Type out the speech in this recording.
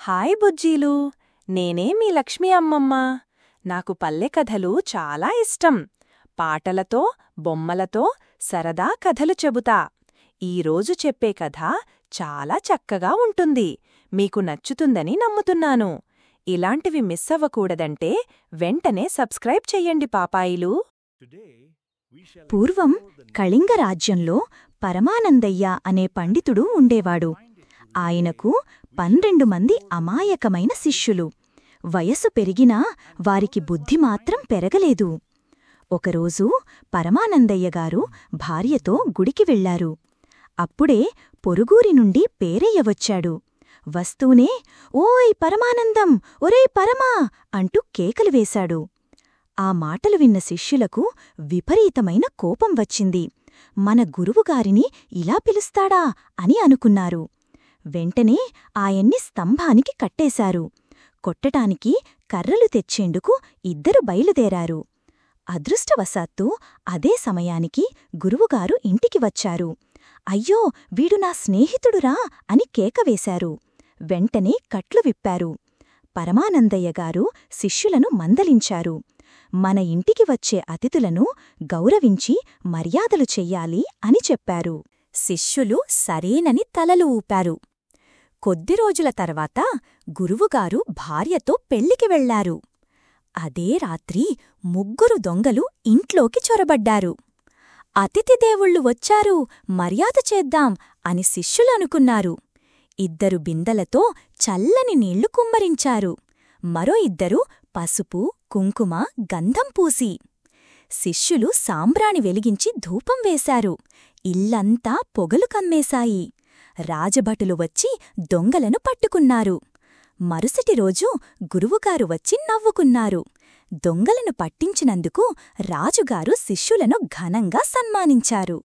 Hi బుజ్జీలు, నేనే మీ లక్ష్మీ అమ్మమ్మ. నాకు పల్లె కథలు చాలా ఇష్టం. పాటలతో, బొమ్మలతో సరదా కథలు చెబుతా. ఈరోజు చెప్పే కథ చాలా చక్కగా ఉంటుంది. మీకు నచ్చుతుందని నమ్ముతున్నాను. ఇలాంటివి మిస్ అవ్వకూడదంటే వెంటనే సబ్స్క్రైబ్ చెయ్యండి పాపాయిలు. పూర్వం కళింగ రాజ్యంలో పరమానందయ్య అనే పండితుడు ఉండేవాడు. ఆయనకు 12 మంది అమాయకమైన శిష్యులు. వయసు పెరిగినా వారికి బుద్ధి మాత్రం పెరగలేదు. ఒకరోజు పరమానందయ్యగారు భార్యతో గుడికి వెళ్లారు. అప్పుడే పొరుగురి నుండి పేరయ్య వచ్చాడు. వస్తూనే ఓయ్ పరమానందం, ఒరేయ్ పరమా అంటూ కేకలు వేశాడు. ఆ మాటలు విన్న శిష్యులకు విపరీతమైన కోపం వచ్చింది. మన గురువుగారిని ఇలా పిలుస్తాడా అని అనుకున్నారు. వెంటనే ఆయన్ని స్తంభానికి కట్టేశారు. కొట్టటానికి కర్రలు తెచ్చేందుకు ఇద్దరు బయలుదేరారు. అదృష్టవశాత్తు అదే సమయానికి గురువుగారు ఇంటికి వచ్చారు. అయ్యో, వీడు నా స్నేహితుడురా అని కేకవేశారు. వెంటనే కట్లు విప్పారు. పరమానందయ్యగారు శిష్యులను మందలించారు. మన ఇంటికి వచ్చే అతిథులను గౌరవించి మర్యాదలు చెయ్యాలి అని చెప్పారు. శిష్యులు సరేనని తలలు ఊపారు. కొద్ది రోజుల తర్వాత గురువుగారు భార్యతో పెళ్లికి వెళ్లారు. అదే రాత్రి 3 దొంగలు ఇంట్లోకి చొరబడ్డారు. అతిథిదేవుళ్ళు వచ్చారు, మర్యాద చేద్దాం అని శిష్యులనుకున్నారు. 2 బిందెలతో చల్లని నీళ్లు కుమ్మరించారు. మరో 2 పసుపు, కుంకుమ, గంధం పూసి. శిష్యులు సాంబ్రాణి వెలిగించి ధూపం వేశారు. ఇల్లంతా పొగలు కమ్మేశాయి. రాజభటులు వచ్చి దొంగలను పట్టుకున్నారు. మరుసటి రోజు గురువుగారు వచ్చి నవ్వుకున్నారు. దొంగలను పట్టించినందుకు రాజుగారు శిష్యులను ఘనంగా సన్మానించారు.